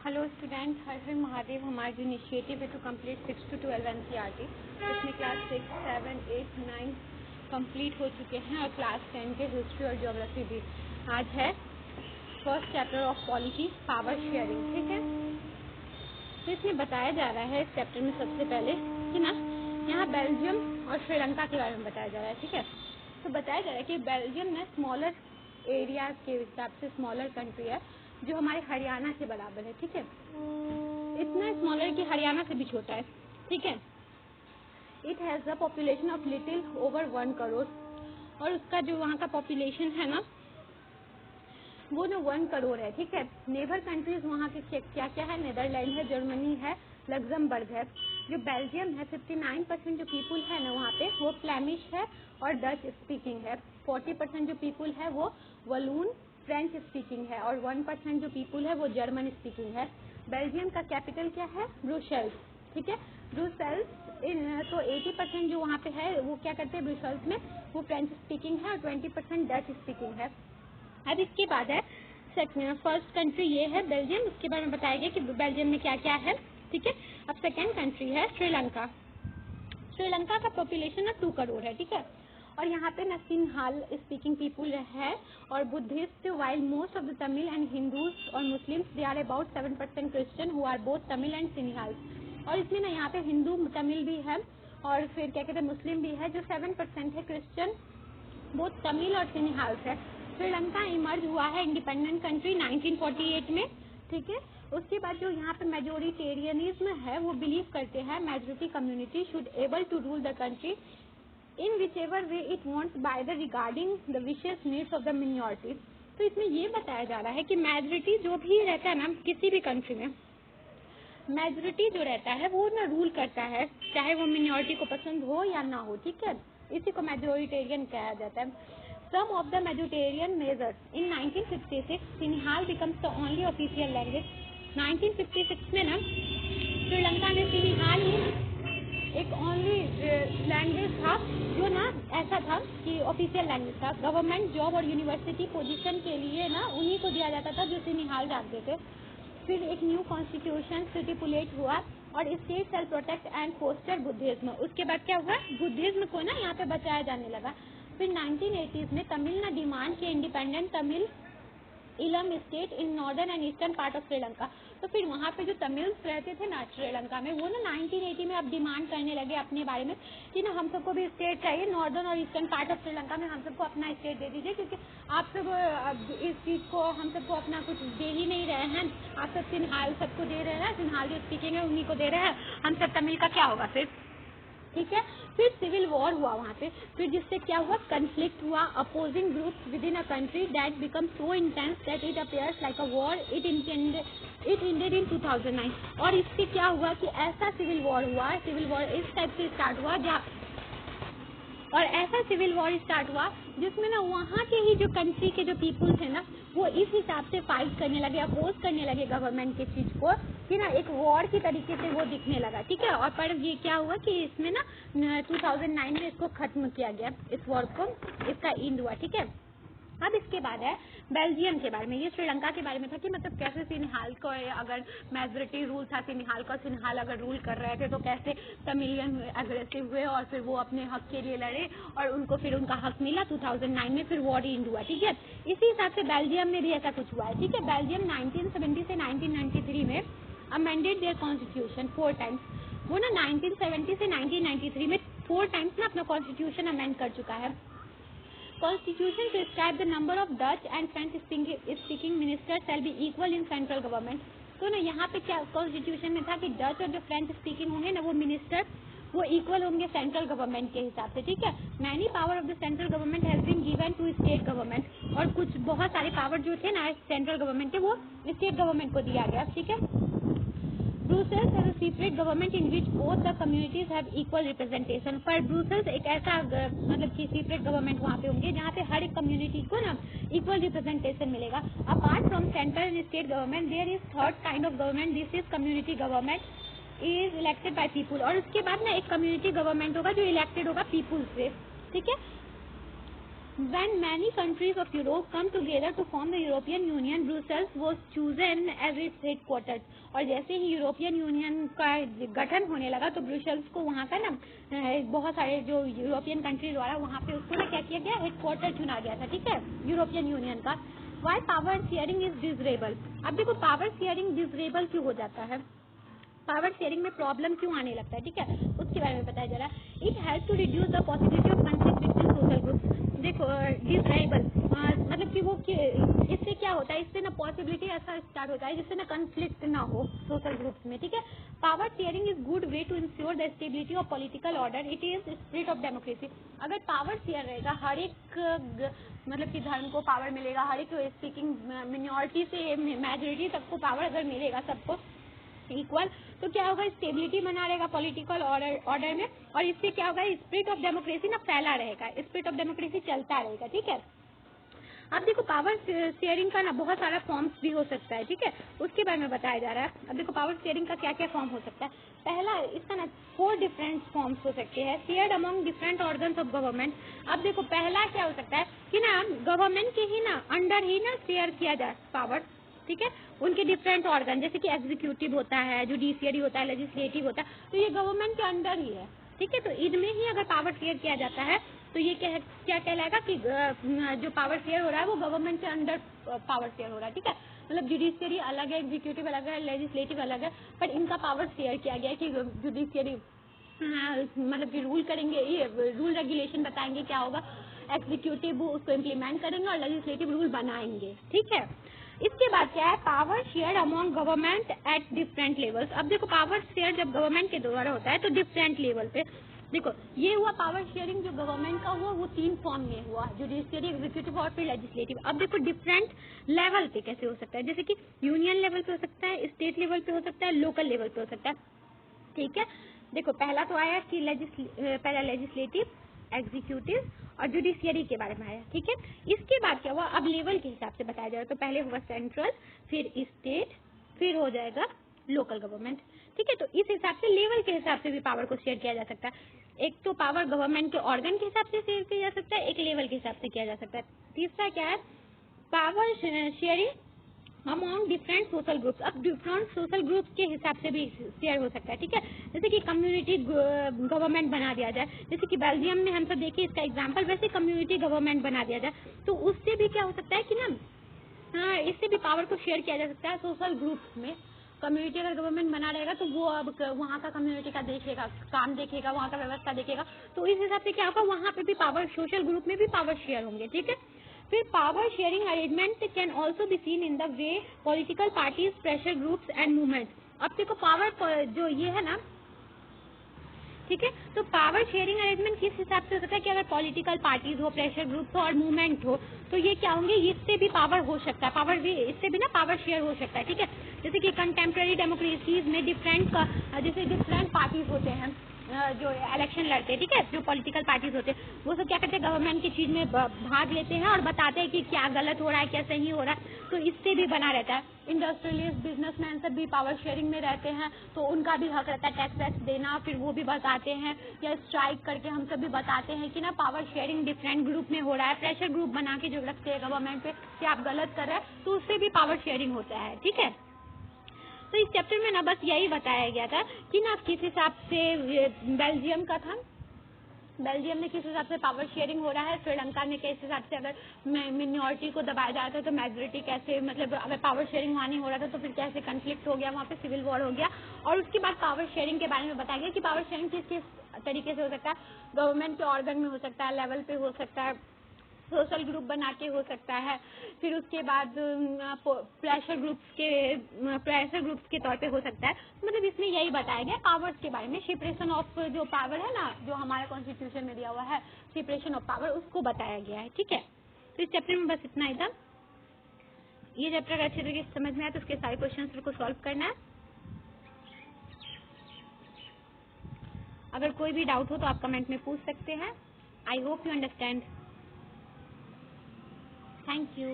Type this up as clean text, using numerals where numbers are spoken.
Hello student, हर हर महादेव। हमारा जो initiative है टू कंप्लीट 6 to 12 NCERT, इसमें क्लास 6, 7, 8, 9 कंप्लीट हो चुके हैं और क्लास 10 के हिस्ट्री और ज्योग्राफी भी। आज है first chapter of polity, power sharing. ठीक है, तो इसमें बताया जा रहा है इस चैप्टर में सबसे पहले कि ना यहाँ बेल्जियम और श्रीलंका के बारे में बताया जा रहा है। ठीक है, तो बताया जा रहा है कि बेल्जियम ना स्मॉलर एरिया के हिसाब से स्मॉलर कंट्री है जो हमारे हरियाणा के बराबर है। ठीक है, इतना स्मॉलर कि हरियाणा से भी छोटा है। ठीक है, it has the population of little over 1 crore, और उसका जो वहाँ का पॉपुलेशन है ना वो ना 1 करोड़ है। ठीक है, नेबर कंट्रीज वहाँ के क्या क्या है, नीदरलैंड है, जर्मनी है, लग्जमबर्ग है। जो बेल्जियम है 59% जो पीपुल है ना वहाँ पे वो फ्लैमिश है और डच स्पीकिंग है। 40% जो पीपुल है वो वलून फ्रेंच स्पीकिंग है और 1% जो पीपुल है वो जर्मन स्पीकिंग है। बेल्जियम का कैपिटल क्या है, ब्रुसेल्स। ठीक है, ब्रुसेल्स तो 80% जो वहाँ पे है वो क्या करते हैं ब्रुसेल्स में, वो फ्रेंच स्पीकिंग है और 20% डच स्पीकिंग है। अब इसके बाद है फर्स्ट कंट्री ये है बेल्जियम, उसके बारे में बताया गया कि बेल्जियम में क्या क्या है। ठीक है, अब सेकेंड कंट्री है श्रीलंका। श्रीलंका का पॉपुलेशन ना 2 करोड़ है। ठीक है, और यहाँ पे ना सिन्हाल स्पीकिंग पीपुल है और Buddhist, while most of the Tamil and Hindus और Muslims they are about 7% Christian who are both Tamil and Sinhala. और इसमें ना यहाँ पे हिंदू तमिल भी है और फिर क्या कहते हैं मुस्लिम भी है। जो 7% है क्रिश्चियन, बोथ तमिल और सिन्हाल है। श्रीलंका इमर्ज हुआ है इंडिपेंडेंट कंट्री 1948 में। ठीक है, उसके बाद जो यहाँ पे मेजोरिटेरियनिज्म है वो बिलीव करते हैं majority community should able to rule the country in whichever way it wants by the regarding the विशेष नीड्स ऑफ द मिनॉरिटी। तो इसमें ये बताया जा रहा है कि मेजोरिटी जो भी रहता है ना किसी भी कंट्री में, मेजोरिटी जो रहता है वो ना रूल करता है चाहे वो मिनॉरिटी को पसंद हो या ना हो। ठीक है, इसी को मेजोरिटेरियन कहा जाता है। Some of the majoritarian measures in 1956 सिन्हाल becomes the only official language। 1956 में ना श्रीलंका में सिन्हाल ही एक ओनली लैंग्वेज था जो ना ऐसा था कि ऑफिशियल लैंग्वेज था। गवर्नमेंट जॉब और यूनिवर्सिटी पोजीशन के लिए ना उन्हीं को दिया जाता था जो सिन्हाल जानते थे। फिर एक न्यू कॉन्स्टिट्यूशन स्टिपुलेट हुआ और state self protect and foster Buddhism. उसके बाद क्या हुआ, बुद्धिज्म को ना यहाँ पे बचाया जाने लगा। फिर 1980s में तमिल ना डिमांड के इंडिपेंडेंट तमिल इलम state in northern and eastern part of Sri Lanka. तो फिर वहाँ पे जो तमिल्स रहते थे ना श्रीलंका में वो ना 1980 में अब डिमांड करने लगे अपने बारे में कि ना हम सबको भी स्टेट चाहिए, नॉर्दर्न और ईस्टर्न पार्ट ऑफ श्रीलंका में हम सबको अपना स्टेट दे दीजिए, क्योंकि आप सब अब इस चीज़ को हम सबको अपना कुछ दे ही नहीं रहे हैं। आप सब सिन्हाल सबको दे रहे हैं, सिन्हाल जो स्पीकिंग है उन्हीं को दे रहे हैं, हम सब तमिल का क्या होगा फिर। ठीक है, फिर सिविल वॉर हुआ वहाँ पे, फिर जिससे क्या हुआ, कन्फ्लिक्ट हुआ, opposing groups within a country that become so intense that it appears like a war. It ended in 2009। और इससे क्या हुआ कि ऐसा सिविल वॉर हुआ, सिविल वॉर इस टाइप से स्टार्ट हुआ और ऐसा सिविल वॉर स्टार्ट हुआ जिसमें ना वहाँ के ही जो कंट्री के जो पीपुल्स हैं ना वो इस हिसाब से फाइट करने लगे, अपोज करने लगे गवर्नमेंट के चीज को कि ना एक वॉर की तरीके से वो दिखने लगा। ठीक है, और पर ये क्या हुआ कि इसमें ना 2009 में इसको खत्म किया गया, इस वॉर को, इसका एंड हुआ। ठीक है, अब इसके बाद है बेल्जियम के बारे में। ये श्रीलंका के बारे में था कि मतलब कैसे सिन्हाल को अगर मेजोरिटी रूल था सिन्हाल का, सिन्हाल अगर रूल कर रहे थे तो कैसे तमिलियन अग्रेसिव हुए और फिर वो अपने हक के लिए लड़े और उनको फिर उनका हक मिला 2009 में, फिर वॉर एंड हुआ। ठीक है, इसी हिसाब से बेल्जियम में भी ऐसा कुछ हुआ है। ठीक है, बेल्जियम 1970 से 1993 में अमेंडेड देयर कॉन्स्टिट्यूशन 4 टाइम्स। वो ना 1970 से 1993 में 4 टाइम्स ना अपना कॉन्स्टिट्यूशन अमेंड कर चुका है। Constitution prescribe the number of Dutch and French speaking ministers shall be equal in central government। तो ना यहाँ पे क्या कॉन्स्टिट्यूशन में था कि डच और जो फ्रेंच स्पीकिंग होंगे ना वो मिनिस्टर वो इक्वल होंगे सेंट्रल गवर्नमेंट के हिसाब से। ठीक है, many power of the central government has been given to state government. और कुछ बहुत सारे पावर जो थे ना सेंट्रल गवर्नमेंट के वो स्टेट गवर्नमेंट को दिया गया। ठीक है, ब्रुसेल्स है separate government in which both the communities have equal representation. पर ब्रुसेल्स एक ऐसा मतलब कि सेपरेट गवर्नमेंट वहाँ पे होंगे जहाँ पे हर एक कम्युनिटी को ना इक्वल रिप्रेजेंटेशन मिलेगा। Apart from central and state government there is third kind of government, this is community government is elected by people. और उसके बाद ना एक कम्युनिटी गवर्नमेंट होगा जो इलेक्टेड होगा पीपुल से। ठीक है, When many countries of Europe come together to form the European Union, Brussels was chosen as its headquarters. और जैसे ही यूरोपियन यूनियन का गठन होने लगा तो ब्रुसेल्स को वहाँ का ना बहुत सारे जो यूरोपियन कंट्री द्वारा वहाँ पे उसको ना क्या किया गया, हेडक्वार्टर चुना गया था, ठीक है, यूरोपियन यूनियन का। Why power sharing is desirable. अब देखो पावर शेयरिंग डिजरेबल क्यों हो जाता है, पावर शेयरिंग में प्रॉब्लम क्यों आने लगता है, ठीक है, उसके बारे में बताया जा रहा है। It help to reduce the possibility of conflict between social groups. देखो डिसरेबल मतलब कि वो इससे क्या होता है, इससे ना पॉसिबिलिटी ऐसा स्टार्ट होता है जिससे ना कॉन्फ्लिक्ट ना हो सोशल ग्रुप्स में, ठीक है। Power sharing is good way to ensure the stability of political order, it is spirit of democracy. अगर पावर शेयर रहेगा, हर एक मतलब कि धर्म को पावर मिलेगा, हर एक स्पीकिंग मिनॉरिटी से मेजोरिटी तक को पावर अगर मिलेगा सबको इक्वल, तो क्या होगा, स्टेबिलिटी बना रहेगा पॉलिटिकल ऑर्डर में, और इससे क्या होगा, स्पिरिट ऑफ डेमोक्रेसी ना फैला रहेगा, स्पिरिट ऑफ डेमोक्रेसी चलता रहेगा, ठीक है। अब देखो पावर शेयरिंग का ना बहुत सारा फॉर्म्स भी हो सकता है, ठीक है, उसके बारे में बताया जा रहा है। अब देखो पावर शेयरिंग का क्या क्या फॉर्म हो सकता है। पहला इसका ना 4 डिफरेंट फॉर्म्स हो सकते हैं, shared among different organs of government. अब देखो पहला क्या हो सकता है कि ना गवर्नमेंट के ही ना अंडर ही ना शेयर किया जाए पावर, ठीक है, उनके डिफरेंट ऑर्गन, जैसे कि एग्जीक्यूटिव होता है, जुडिशियरी होता है, लेजिस्लेटिव होता है, तो ये गवर्नमेंट के अंडर ही है, ठीक है। तो इनमें ही अगर पावर शेयर किया जाता है तो ये क्या कहलाएगा कि जो पावर शेयर हो रहा है वो गवर्नमेंट के अंडर पावर शेयर हो रहा है, ठीक है। मतलब जुडिशियरी अलग है, एग्जीक्यूटिव अलग है, लेजिस्लेटिव अलग है, पर इनका पावर शेयर किया गया है कि जुडिशियरी मतलब कि रूल करेंगे, ये रूल रेगुलेशन बताएंगे क्या होगा, एग्जीक्यूटिव उसको इम्प्लीमेंट करेंगे और लेजिस्लेटिव रूल बनाएंगे, ठीक है। इसके बाद क्या है, power share among government at different levels. अब देखो पावर शेयर जब गवर्नमेंट के द्वारा होता है तो डिफरेंट लेवल पे, देखो ये हुआ पावर शेयरिंग जो गवर्नमेंट का हुआ वो 3 फॉर्म में हुआ, जुडिशियरी, एग्जीक्यूटिव और फिर लेजिस्लेटिव। अब देखो डिफरेंट लेवल पे कैसे हो सकता है, जैसे कि यूनियन लेवल पे हो सकता है, स्टेट लेवल पे हो सकता है, लोकल लेवल पे हो सकता है, ठीक है। देखो पहला तो आया कि पहला लेजिस्लेटिव, एग्जीक्यूटिव और जुडिशियरी के बारे में आया, ठीक है। इसके बाद क्या हुआ, अब लेवल के हिसाब से बताया जाएगा, तो पहले हुआ सेंट्रल, फिर स्टेट, फिर हो जाएगा लोकल गवर्नमेंट, ठीक है। तो इस हिसाब से लेवल के हिसाब से भी पावर को शेयर किया जा सकता है। एक तो पावर गवर्नमेंट के ऑर्गन के हिसाब से शेयर किया जा सकता है, एक लेवल के हिसाब से किया जा सकता है। तीसरा क्या है, power sharing among different social groups. अब डिफरेंट सोशल ग्रुप्स के हिसाब से भी शेयर हो सकता है, ठीक है। जैसे कि कम्युनिटी गवर्नमेंट बना दिया जाए, जैसे कि बेल्जियम में हम सब देखिए इसका एग्जांपल, वैसे कम्युनिटी गवर्नमेंट बना दिया जाए, तो उससे भी क्या हो सकता है कि ना इससे भी पावर को शेयर किया जा सकता है सोशल ग्रुप्स में। कम्युनिटी अगर गवर्नमेंट बना रहेगा तो वो अब वहाँ का कम्युनिटी का देखेगा, काम देखेगा, वहाँ का व्यवस्था देखेगा, तो इस हिसाब से क्या होगा, वहाँ पे भी पावर, सोशल ग्रुप में भी पावर शेयर होंगे, ठीक है। फिर power sharing arrangement can also be seen in the way political parties, pressure groups and movements. अब देखो पावर जो ये है ना, ठीक है, तो पावर शेयरिंग अरेंजमेंट किस हिसाब से हो सकता है कि अगर पॉलिटिकल पार्टीज हो, प्रेशर ग्रुप हो और मूवमेंट हो, तो ये क्या होंगे, इससे भी पावर हो सकता है, पावर भी इससे भी ना पावर शेयर हो सकता है, ठीक है। जैसे कि कंटेम्प्रेरी डेमोक्रेसीज में जैसे डिफरेंट पार्टीज होते हैं जो इलेक्शन लड़ते हैं, ठीक है, जो पॉलिटिकल पार्टीज होते हैं वो सब क्या करते हैं, गवर्नमेंट की चीज में भाग लेते हैं और बताते हैं कि क्या गलत हो रहा है, क्या सही हो रहा है, तो इससे भी बना रहता है। इंडस्ट्रियलिस्ट, बिजनेसमैन सब भी पावर शेयरिंग में रहते हैं, तो उनका भी हक रहता है टैक्स वैक्स देना, फिर वो भी बताते हैं, या स्ट्राइक करके हम सब भी बताते हैं कि ना पावर शेयरिंग डिफरेंट ग्रुप में हो रहा है, प्रेशर ग्रुप बना के जो रखते हैं गवर्नमेंट पे कि आप गलत कर रहे हैं, तो उससे भी पावर शेयरिंग होता है, ठीक है। तो इस चैप्टर में ना बस यही बताया गया था कि ना किस हिसाब से बेल्जियम का था, बेल्जियम में किस हिसाब से पावर शेयरिंग हो रहा है, श्रीलंका में किस हिसाब से अगर मिनॉरिटी को दबाया जा रहा था तो मेजोरिटी कैसे, मतलब अगर पावर शेयरिंग वहाँ नहीं हो रहा था तो फिर कैसे कन्फ्लिक्ट हो गया, वहाँ पे सिविल वॉर हो गया। और उसके बाद पावर शेयरिंग के बारे में बताया गया कि पावर शेयरिंग किस किस तरीके से हो सकता है, गवर्नमेंट के ऑर्गन में हो सकता है, लेवल पे हो सकता है, सोशल ग्रुप बना के हो सकता है, फिर उसके बाद प्रेशर ग्रुप्स के तौर पे हो सकता है। मतलब इसमें यही बताया गया पावर्स के बारे में, सेपरेशन ऑफ जो पावर है ना, जो हमारे कॉन्स्टिट्यूशन में दिया हुआ है सेपरेशन ऑफ पावर, उसको बताया गया है, ठीक है। तो इस चैप्टर में बस इतना ही था। ये चैप्टर अगर अच्छे तरीके से समझ में आया तो उसके सारे क्वेश्चन को सॉल्व करना है। अगर कोई भी डाउट हो तो आप कमेंट में पूछ सकते हैं। I hope you understand. Thank you.